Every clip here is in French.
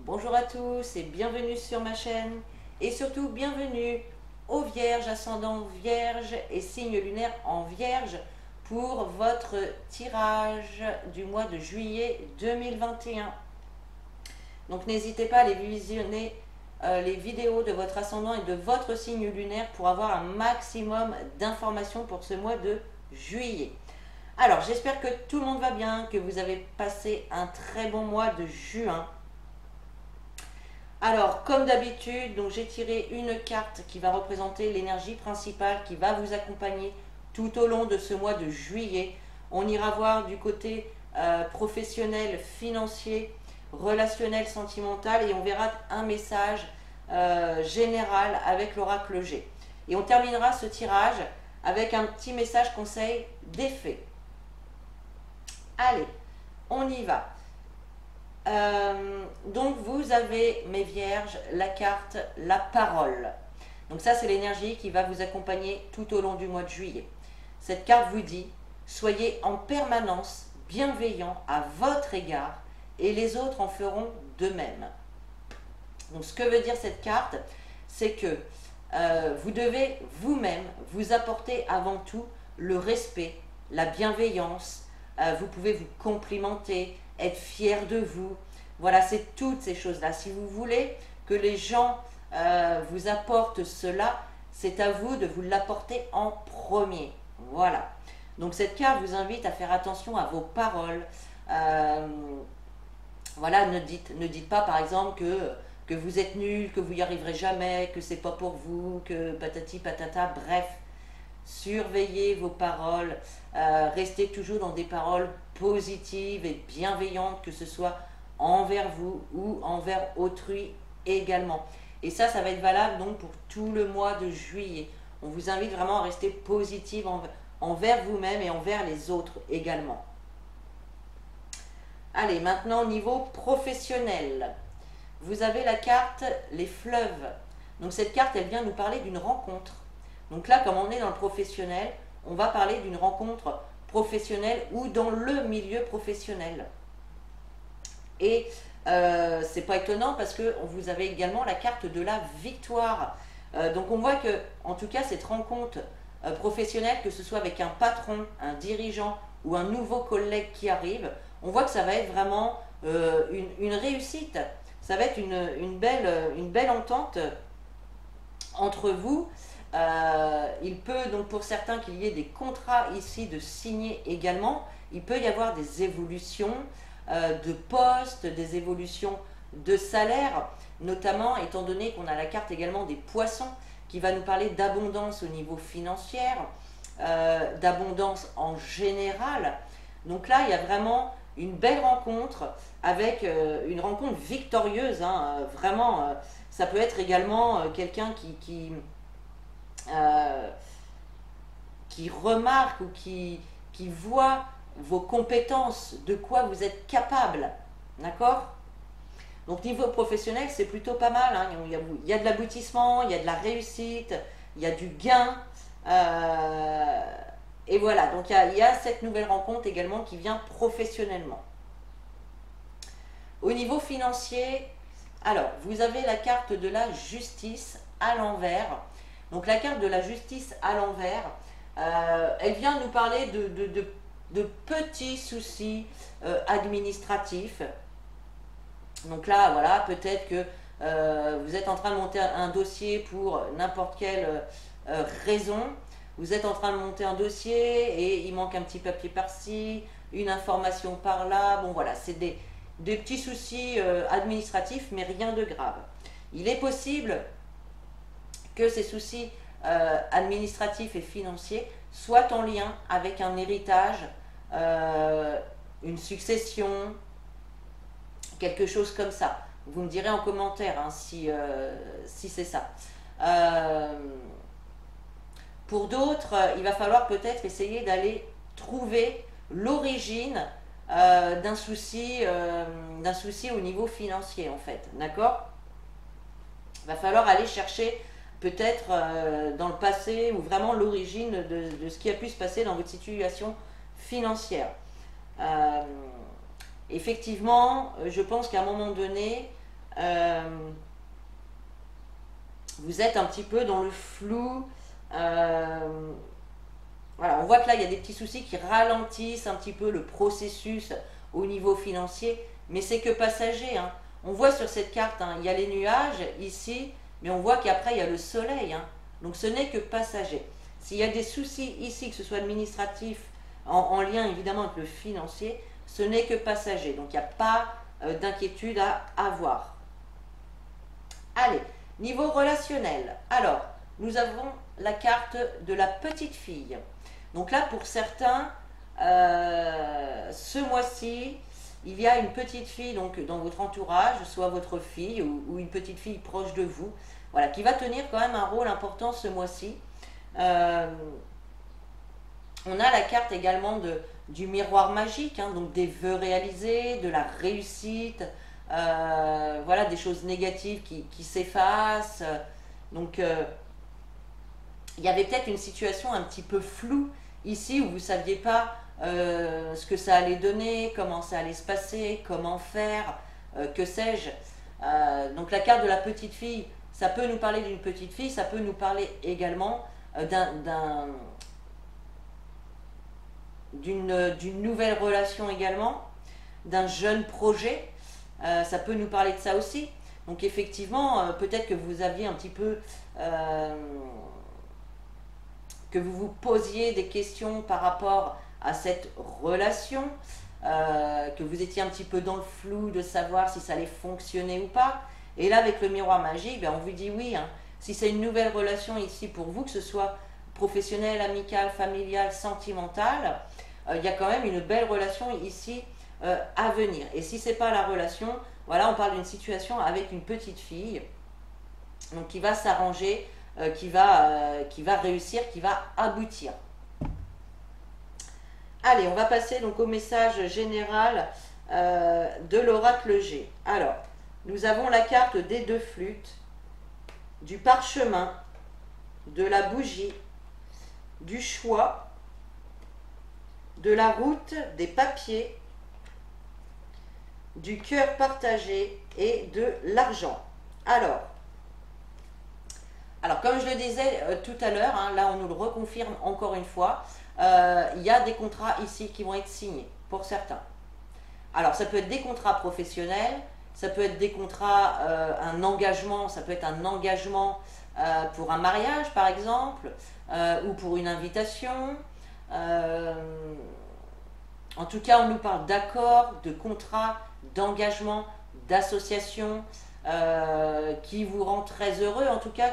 Bonjour à tous et bienvenue sur ma chaîne et surtout bienvenue aux Vierges, ascendant Vierge et signe lunaire en Vierge pour votre tirage du mois de juillet 2021. Donc n'hésitez pas à aller visionner les vidéos de votre ascendant et de votre signe lunaire pour avoir un maximum d'informations pour ce mois de juillet. Alors j'espère que tout le monde va bien, que vous avez passé un très bon mois de juin. Alors, comme d'habitude, donc j'ai tiré une carte qui va représenter l'énergie principale qui va vous accompagner tout au long de ce mois de juillet. On ira voir du côté professionnel, financier, relationnel, sentimental et on verra un message général avec l'oracle G. Et on terminera ce tirage avec un petit message conseil d'effet. Allez, on y va. Donc vous avez, mes vierges, la carte la parole. Donc ça c'est l'énergie qui va vous accompagner tout au long du mois de juillet. Cette carte vous dit: soyez en permanence bienveillant à votre égard et les autres en feront de même. Donc ce que veut dire cette carte, c'est que vous devez vous-même vous apporter avant tout le respect, la bienveillance. Vous pouvez vous complimenter, être fier de vous. Voilà, c'est toutes ces choses-là. Si vous voulez que les gens vous apportent cela, c'est à vous de vous l'apporter en premier. Voilà. Donc cette carte vous invite à faire attention à vos paroles. Voilà, ne dites pas par exemple que vous êtes nul, que vous n'y arriverez jamais, que c'est pas pour vous, que patati patata, bref. Surveillez vos paroles, restez toujours dans des paroles positives et bienveillantes, que ce soit envers vous ou envers autrui également. Et ça va être valable donc pour tout le mois de juillet. On vous invite vraiment à rester positive envers vous-même et envers les autres également. Allez, maintenant au niveau professionnel. Vous avez la carte les fleuves. Donc cette carte, elle vient nous parler d'une rencontre. Donc là, comme on est dans le professionnel, on va parler d'une rencontre professionnelle ou dans le milieu professionnel. Et c'est pas étonnant parce que vous avez également la carte de la victoire. Donc on voit que, en tout cas, cette rencontre professionnelle, que ce soit avec un patron, un dirigeant ou un nouveau collègue qui arrive, on voit que ça va être vraiment une réussite. Ça va être une belle entente entre vous. Il peut donc pour certains qu'il y ait des contrats ici de signer également. Il peut y avoir des évolutions de poste, des évolutions de salaire, notamment étant donné qu'on a la carte également des poissons qui va nous parler d'abondance au niveau financier, d'abondance en général. Donc là, il y a vraiment une belle rencontre avec une rencontre victorieuse, hein, vraiment. Ça peut être également quelqu'un qui remarque ou qui voit vos compétences, de quoi vous êtes capable. D'accord? Donc niveau professionnel, c'est plutôt pas mal. Hein. Il y a de l'aboutissement, il y a de la réussite, il y a du gain. Et voilà, donc il y a cette nouvelle rencontre également qui vient professionnellement. Au niveau financier, alors, vous avez la carte de la justice à l'envers. Donc la carte de la justice à l'envers, elle vient nous parler de petits soucis administratifs. Donc là, voilà, peut-être que vous êtes en train de monter un dossier pour n'importe quelle raison. Vous êtes en train de monter un dossier et il manque un petit papier par-ci, une information par-là. Bon voilà, c'est des petits soucis administratifs, mais rien de grave. Il est possible que ces soucis administratifs et financiers soient en lien avec un héritage, une succession, quelque chose comme ça. Vous me direz en commentaire hein, si c'est ça. Pour d'autres, il va falloir peut-être essayer d'aller trouver l'origine d'un souci au niveau financier en fait, d'accord? Il va falloir aller chercher peut-être dans le passé ou vraiment l'origine de ce qui a pu se passer dans votre situation financière. Effectivement, je pense qu'à un moment donné, Vous êtes un petit peu dans le flou. Voilà, on voit que là, il y a des petits soucis qui ralentissent un petit peu le processus au niveau financier, mais c'est que passager, hein. On voit sur cette carte, hein, il y a les nuages ici, mais on voit qu'après, il y a le soleil, hein. Donc ce n'est que passager. S'il y a des soucis ici, que ce soit administratif, en lien évidemment avec le financier, ce n'est que passager. Donc il n'y a pas d'inquiétude à avoir. Allez, niveau relationnel. Alors, nous avons la carte de la petite fille. Donc là, pour certains, ce mois-ci, il y a une petite fille donc, dans votre entourage, soit votre fille ou une petite fille proche de vous, voilà, qui va tenir quand même un rôle important ce mois-ci. On a la carte également du miroir magique, hein, donc des vœux réalisés, de la réussite, voilà, des choses négatives qui s'effacent. Donc, il y avait peut-être une situation un petit peu floue ici où vous ne saviez pas ce que ça allait donner, comment ça allait se passer, comment faire, que sais-je. Donc la carte de la petite fille, ça peut nous parler d'une petite fille, ça peut nous parler également d'une nouvelle relation également, d'un jeune projet. Ça peut nous parler de ça aussi. Donc effectivement, peut-être que vous aviez un petit peu... que vous vous posiez des questions par rapport à cette relation, que vous étiez un petit peu dans le flou de savoir si ça allait fonctionner ou pas. Et là, avec le miroir magique, ben, on vous dit oui. Hein. Si c'est une nouvelle relation ici pour vous, que ce soit professionnelle, amicale, familiale, sentimentale, il y a quand même une belle relation ici à venir. Et si ce n'est pas la relation, voilà, on parle d'une situation avec une petite fille donc qui va s'arranger, qui va réussir, qui va aboutir. Allez, on va passer donc au message général de l'oracle G. Alors, nous avons la carte des deux flûtes, du parchemin, de la bougie, du choix, de la route, des papiers, du cœur partagé et de l'argent. Alors, comme je le disais tout à l'heure, hein, là on nous le reconfirme encore une fois, il y a des contrats ici qui vont être signés pour certains. Alors, ça peut être des contrats professionnels, ça peut être des contrats, un engagement, ça peut être un engagement pour un mariage par exemple, ou pour une invitation. En tout cas, on nous parle d'accords, de contrats, d'engagement, d'associations qui vous rend très heureux. En tout cas,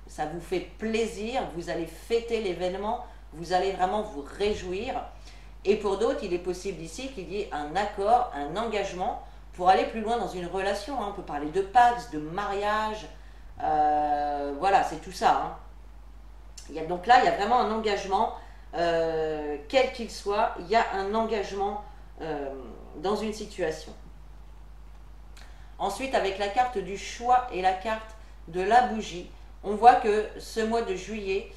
ça vous fait plaisir, vous allez fêter l'événement, vous allez vraiment vous réjouir. Et pour d'autres, il est possible ici qu'il y ait un accord, un engagement pour aller plus loin dans une relation. Hein. On peut parler de pax, de mariage, voilà, c'est tout ça. Hein. Donc là, il y a vraiment un engagement, quel qu'il soit, il y a un engagement dans une situation. Ensuite, avec la carte du choix et la carte de la bougie, on voit que ce mois de juillet,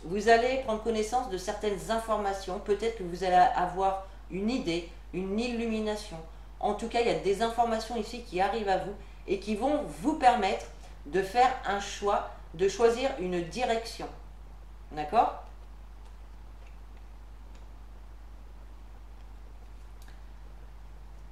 vous allez prendre connaissance de certaines informations. Peut-être que vous allez avoir une idée, une illumination. En tout cas, il y a des informations ici qui arrivent à vous et qui vont vous permettre de faire un choix, de choisir une direction. D'accord ?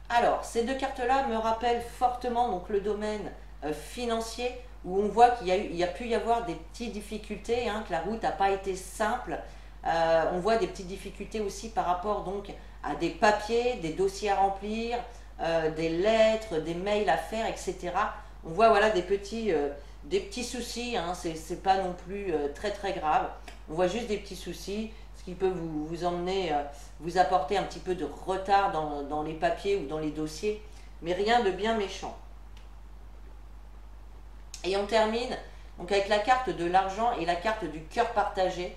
Alors, ces deux cartes-là me rappellent fortement donc, le domaine financier, où on voit qu'il y a pu y avoir des petites difficultés, hein, que la route n'a pas été simple. On voit des petites difficultés aussi par rapport donc, à des papiers, des dossiers à remplir, des lettres, des mails à faire, etc. On voit voilà, des petits soucis, hein, c'est pas non plus très très grave. On voit juste des petits soucis, ce qui peut vous emmener, vous apporter un petit peu de retard dans les papiers ou dans les dossiers, mais rien de bien méchant. Et on termine donc, avec la carte de l'argent et la carte du cœur partagé.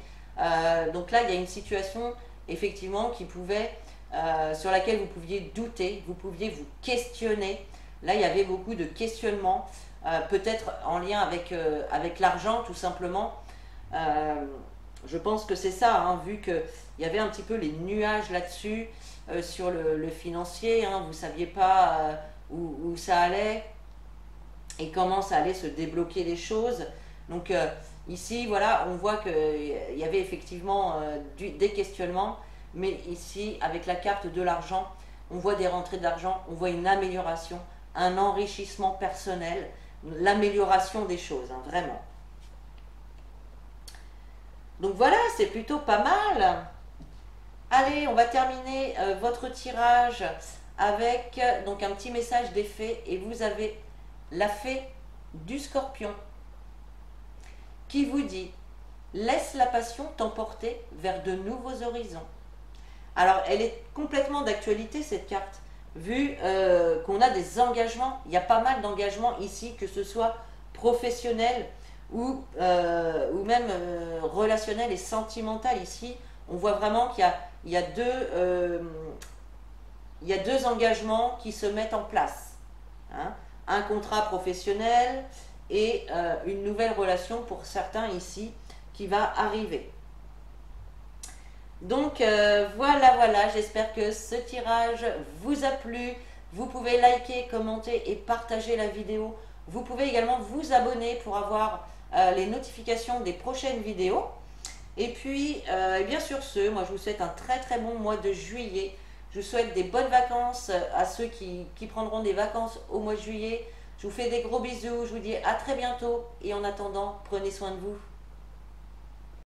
Donc là, il y a une situation effectivement qui pouvait, sur laquelle vous pouviez douter, vous pouviez vous questionner. Là, il y avait beaucoup de questionnements, peut-être en lien avec l'argent tout simplement. Je pense que c'est ça, hein, vu qu'il y avait un petit peu les nuages là-dessus. sur le financier, hein, vous ne saviez pas où ça allait et comment ça allait se débloquer les choses. Donc ici, voilà, on voit qu'il y avait effectivement des questionnements, mais ici, avec la carte de l'argent, on voit des rentrées d'argent, on voit une amélioration, un enrichissement personnel, l'amélioration des choses, hein, vraiment. Donc voilà, c'est plutôt pas mal. Allez, on va terminer votre tirage avec donc un petit message des fées. Et vous avez la fée du Scorpion qui vous dit « Laisse la passion t'emporter vers de nouveaux horizons ». Alors, elle est complètement d'actualité, cette carte, vu qu'on a des engagements. Il y a pas mal d'engagements ici, que ce soit professionnel ou même relationnel et sentimental. Ici, on voit vraiment qu'il y a deux engagements qui se mettent en place, hein. Un contrat professionnel et une nouvelle relation pour certains ici qui va arriver. Donc voilà, j'espère que ce tirage vous a plu. Vous pouvez liker, commenter et partager la vidéo. Vous pouvez également vous abonner pour avoir les notifications des prochaines vidéos. Et puis, bien sur ce, moi je vous souhaite un très très bon mois de juillet. Je vous souhaite des bonnes vacances à ceux qui prendront des vacances au mois de juillet. Je vous fais des gros bisous, je vous dis à très bientôt et en attendant, prenez soin de vous.